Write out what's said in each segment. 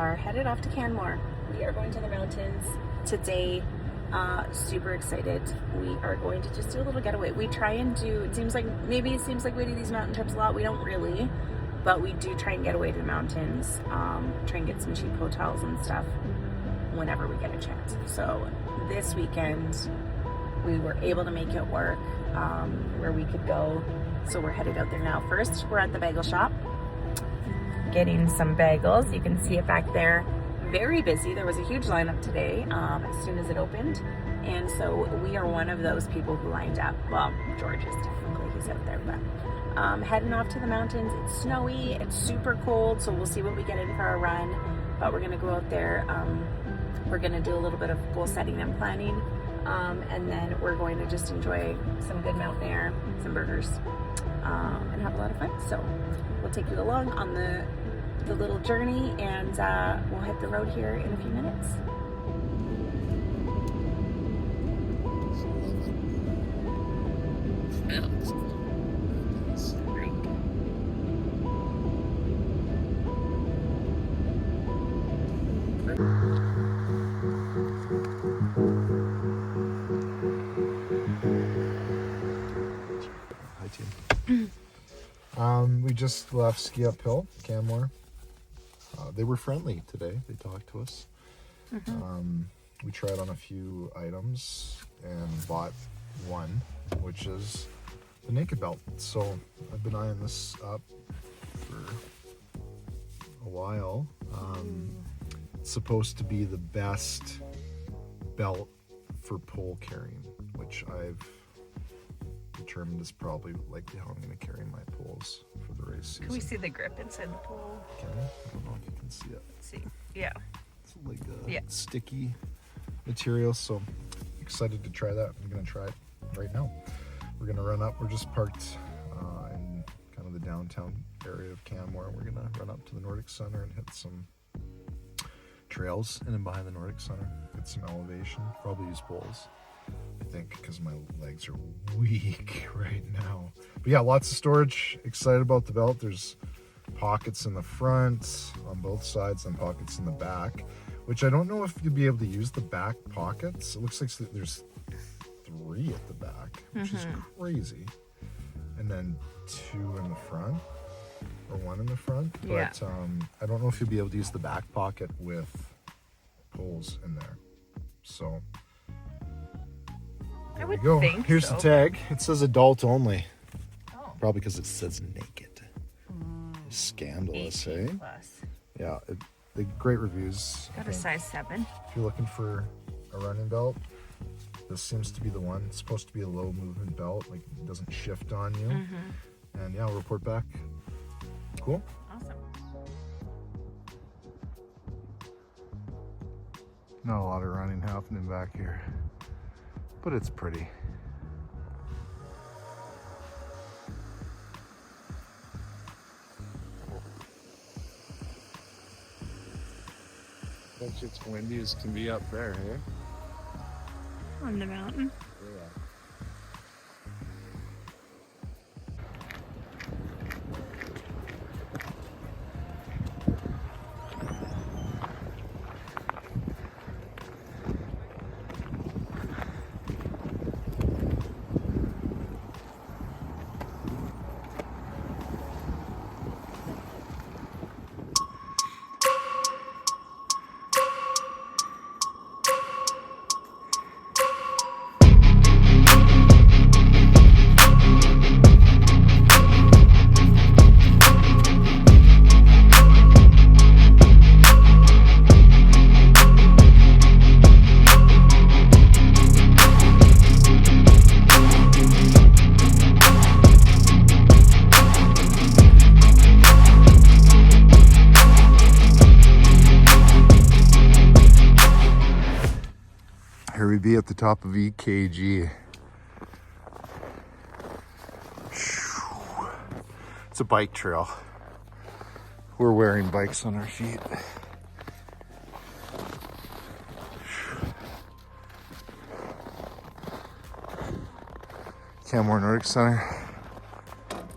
are headed off to Canmore. We are going to the mountains today. Super excited. We are going to just do a little getaway. We try and do, it seems like we do these mountain trips a lot. We don't really, but we do try and get away to the mountains, try and get some cheap hotels and stuff whenever we get a chance. So this weekend we were able to make it work, where we could go. So we're headed out there now. First, we're at the bagel shop getting some bagels. You can see it back there. Very busy. There was a huge lineup today as soon as it opened, and so we are one of those people who lined up. Well, George is technically, he's out there, but heading off to the mountains. It's snowy, it's super cold, so we'll see what we get in for our run, but we're gonna go out there. We're gonna do a little bit of goal setting and planning, and then we're going to just enjoy some good mountain air, some burgers, and have a lot of fun. So we'll take you along on the little journey, and we'll hit the road here in a few minutes. Hi, team. We just left Ski Uphill, Canmore. They were friendly today. They talked to us. We tried on a few items and bought one, which is the naked belt. So I've been eyeing this up for a while. It's supposed to be the best belt for pole carrying, which I've determined is probably likely how I'm going to carry my poles for the race season. Can we see the grip inside the pole? Can I? I don't know if you can see it. Let's see. Yeah. It's like a sticky material, so excited to try that. I'm going to try it right now. We're going to run up. We're just parked in kind of the downtown area of Canmore. We're going to run up to the Nordic Center and hit some trails in and behind the Nordic Center, get some elevation, probably use poles, I think, because my legs are weak right now. But yeah, lots of storage. Excited about the belt. There's pockets in the front on both sides and pockets in the back, which I don't know if you'll be able to use the back pockets. It looks like there's 3 at the back, which is crazy, and then 2 in the front, or 1 in the front. But I don't know if you'll be able to use the back pocket with poles in there. So I would go. think Here's so. the tag. It says adult only. Oh. Probably because it says naked. Scandalous, eh? Plus. Yeah, the great reviews. Got a size 7. If you're looking for a running belt, this seems to be the one. It's supposed to be a low movement belt, like it doesn't shift on you. And yeah, I'll report back. Cool. Awesome. Not a lot of running happening back here, but it's pretty. I bet it's windy as can be up there, eh? On the mountain. Yeah. Here we be at the top of EKG. It's a bike trail. We're wearing bikes on our feet. Canmore Nordic Center.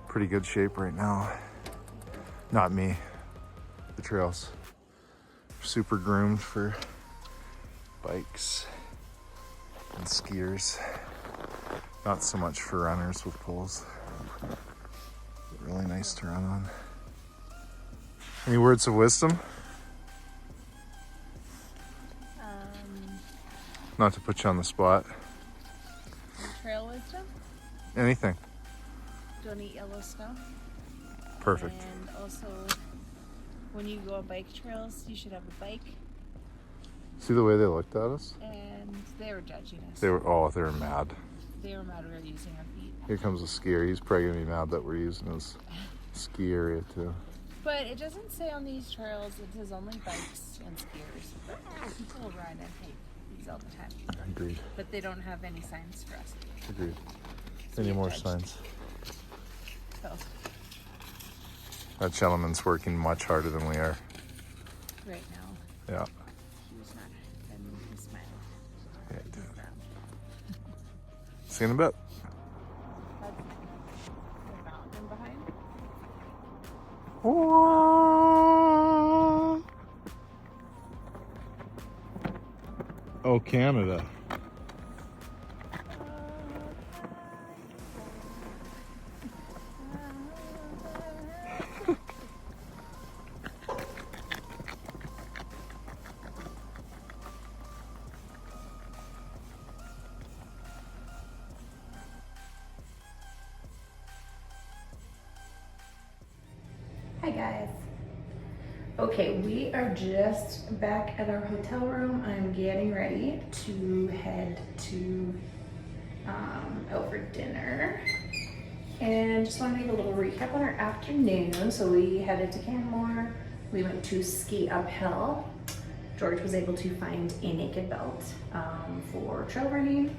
Pretty good shape right now. Not me, the trails. super groomed for bikes and skiers. Not so much for runners with poles. Really nice to run on. Any words of wisdom? Not to put you on the spot. Trail wisdom? Anything. Don't eat yellow snow. Perfect. And also, when you go on bike trails, you should have a bike. See the way they looked at us? And they were judging us. They were mad. They were mad we were using our feet. Here comes a skier. He's probably gonna be mad that we're using his ski area too. But it doesn't say on these trails, it says only bikes and skiers. But people run and hike these all the time. Agreed. But they don't have any signs for us. Agreed. So Any we more judged. signs? So, That gentleman's working much harder than we are. right now, Yeah. he's not bending his smile. Yeah, He's dude. brown. See you in a bit. That's the mountain behind. Oh, Canada. Hi guys. Okay, we are just back at our hotel room. I'm getting ready to head to out for dinner. And just want to make a little recap on our afternoon. So we headed to Canmore. We went to ski uphill. George was able to find a naked belt for trail running.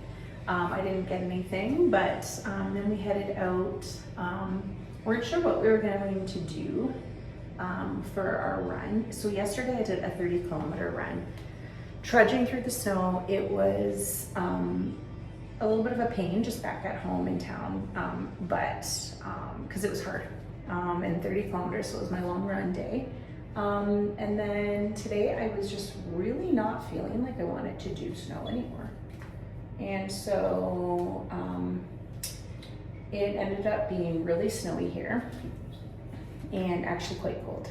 I didn't get anything, but then we headed out. Weren't sure what we were going to do for our run. So yesterday I did a 30-kilometer run, trudging through the snow. It was a little bit of a pain just back at home in town, but because it was hard. And 30 kilometers, so it was my long run day. And then today I was just really not feeling like I wanted to do snow anymore. And so it ended up being really snowy here and actually quite cold.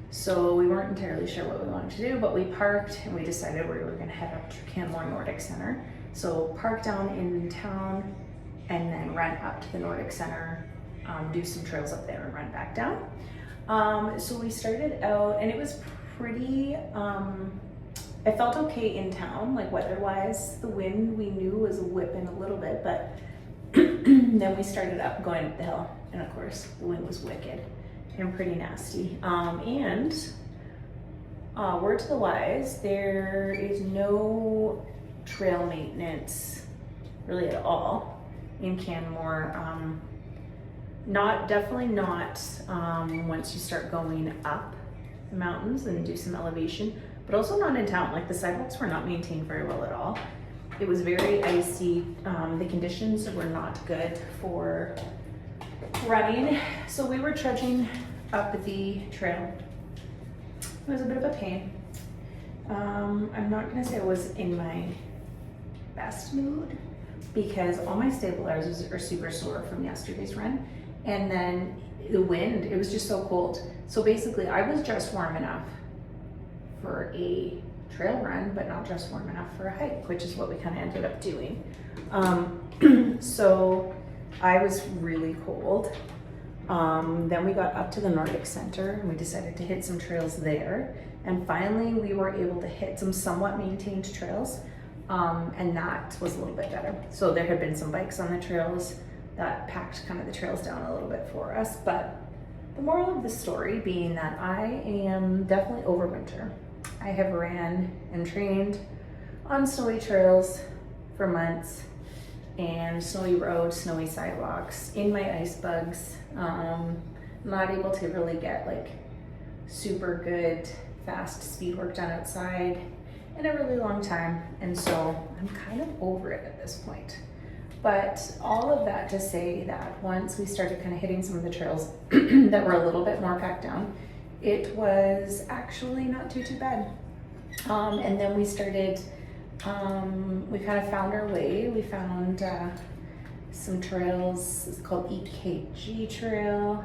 So we weren't entirely sure what we wanted to do, but we parked and we decided we were gonna head up to Canmore Nordic Center. So park down in town and then run up to the Nordic Center, do some trails up there and run back down. So we started out and it was pretty, I felt okay in town, like weather-wise. The wind we knew was whipping a little bit, but then we started up going up the hill, and of course the wind was wicked and pretty nasty. And word to the wise, there is no trail maintenance really at all in Canmore. Definitely not once you start going up the mountains and do some elevation, but also not in town. Like the sidewalks were not maintained very well at all. It was very icy. The conditions were not good for running. So we were trudging up the trail. It was a bit of a pain. I'm not gonna say I was in my best mood because all my stabilizers are super sore from yesterday's run. And then the wind, it was just so cold. So basically I was just warm enough for a trail run, but not just warm enough for a hike, which is what we kind of ended up doing. So I was really cold. Then we got up to the Nordic Center and we decided to hit some trails there. And finally we were able to hit some somewhat maintained trails. And that was a little bit better. So there had been some bikes on the trails that packed kind of the trails down a little bit for us. But the moral of the story being that I am definitely over winter. I have ran and trained on snowy trails for months and snowy roads, snowy sidewalks, in my ice bugs. Not able to really get like super good fast speed work done outside in a really long time. And so I'm kind of over it at this point. But all of that to say that once we started kind of hitting some of the trails that were a little bit more packed down, it was actually not too bad. And then we started, we kind of found our way. We found some trails. It's called EKG Trail.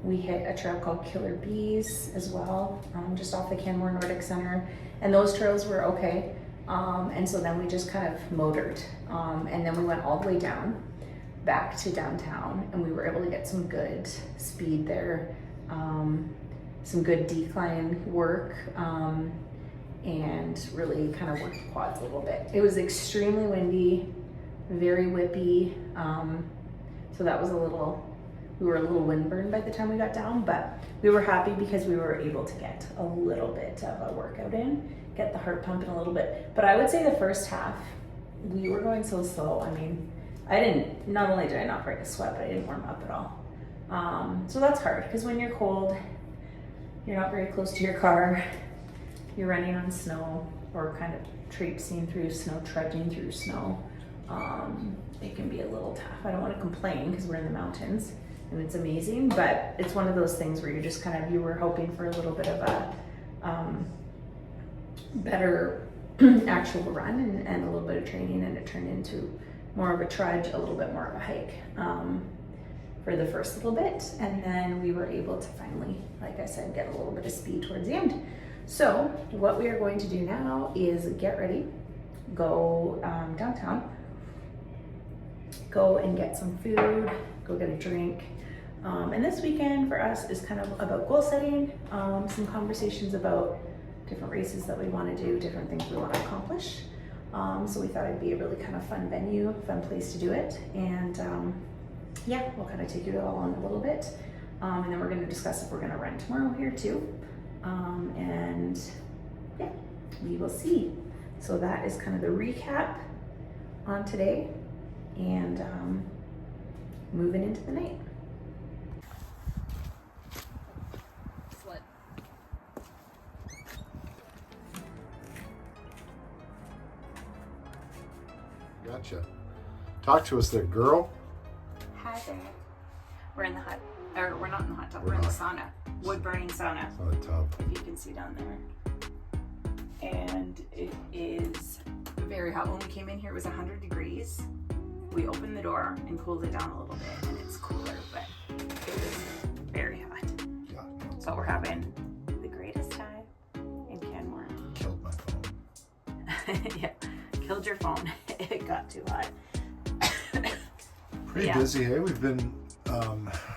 We hit a trail called Killer Bees as well, just off the Canmore Nordic Center. And those trails were okay. And so then we just kind of motored. And then we went all the way down, back to downtown, and we were able to get some good speed there, some good decline work, and really kind of work the quads a little bit. It was extremely windy, very whippy, so that was we were a little windburned by the time we got down, but we were happy because we were able to get a little bit of a workout in, get the heart pumping a little bit. But I would say the first half, we were going so slow. I mean, not only did I not break a sweat, but I didn't warm up at all. So that's hard, because when you're cold, you're not very close to your car, you're running on snow, or kind of traipsing through snow, trudging through snow. It can be a little tough. I don't want to complain because we're in the mountains and it's amazing, but it's one of those things where you're just you were hoping for a little bit of a better actual run and a little bit of training, and it turned into more of a trudge, a little bit more of a hike for the first little bit, and then we were able to finally, like I said, get a little bit of speed towards the end. So what we are going to do now is get ready, go downtown, go and get some food, go get a drink. And this weekend for us is kind of about goal setting, some conversations about different races that we want to do, different things we want to accomplish. So we thought it'd be a really kind of fun venue, fun place to do it. And yeah, we'll kind of take you along a little bit. And then we're going to discuss if we're going to run tomorrow here too. And yeah, we will see. So that is kind of the recap on today, and moving into the night. Gotcha. Talk to us there, girl. Hi there. We're in the hot, or we're not in the hot tub, we're in the sauna. Wood burning sauna. It's not a tub. If you can see down there. And it is very hot. When we came in here, it was 100 degrees. We opened the door and cooled it down a little bit, and it's cooler, but it was very hot. Yeah. So we're having the greatest time in Canmore. Killed my phone. Yeah, killed your phone. It got too hot. Pretty busy, hey? We've been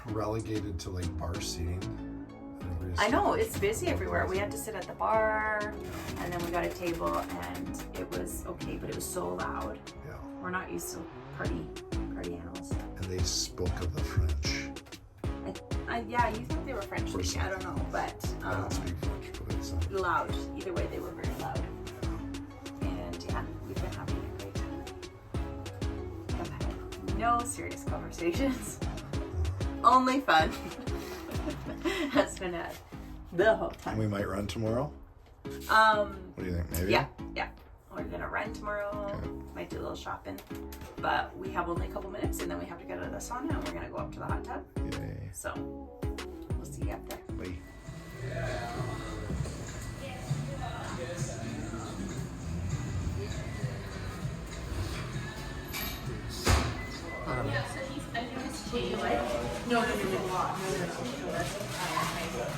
relegated to like bar seating. I know, it's busy everywhere. We had to sit at the bar, and then we got a table, and it was okay, but it was so loud. Yeah. We're not used to party animals. And they spoke of the French. Yeah, you think they were French speaking? I don't know, but I don't speak French, but it's loud. Either way, they were very loud. And yeah, we've been having a great time. I've had no serious conversations. Only fun. Has been had the whole time. We might run tomorrow. What do you think? Maybe. Yeah. We're gonna run tomorrow. Okay. Might do a little shopping, but we have only a couple minutes, and then we have to get out of the sauna, and we're gonna go up to the hot tub. Yay. So we'll see you up there. Bye.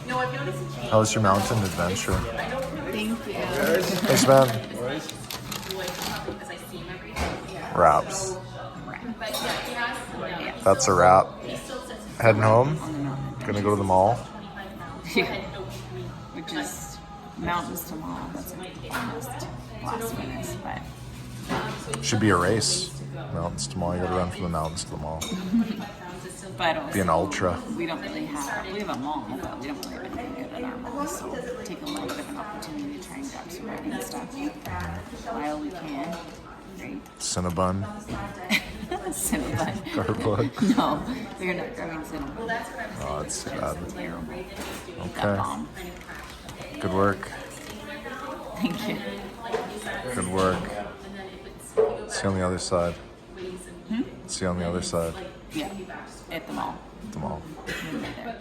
No, I've noticed a change. How was your mountain adventure? Thank you. Thanks, man. Wraps. That's a wrap. Heading home. Gonna go to the mall. Yeah. Which is mountains to mall. That's almost last minute, but Should be a race. Mountains to mall. You gotta run from the mountains to the mall. but also, Be an ultra. we have a mall, but we don't really have anything good at our mall, so take a little bit of an opportunity to try and grab some running stuff while we can. Right? Cinnabon. Cinnabon. Garlic. No, we're not grabbing Cinnabon. Oh, that's bad. Terrible. That Okay. bomb. Good work. Thank you. Good work. See you on the other side. See you on the other side. Yeah, at the mall. The mall. We'll be there.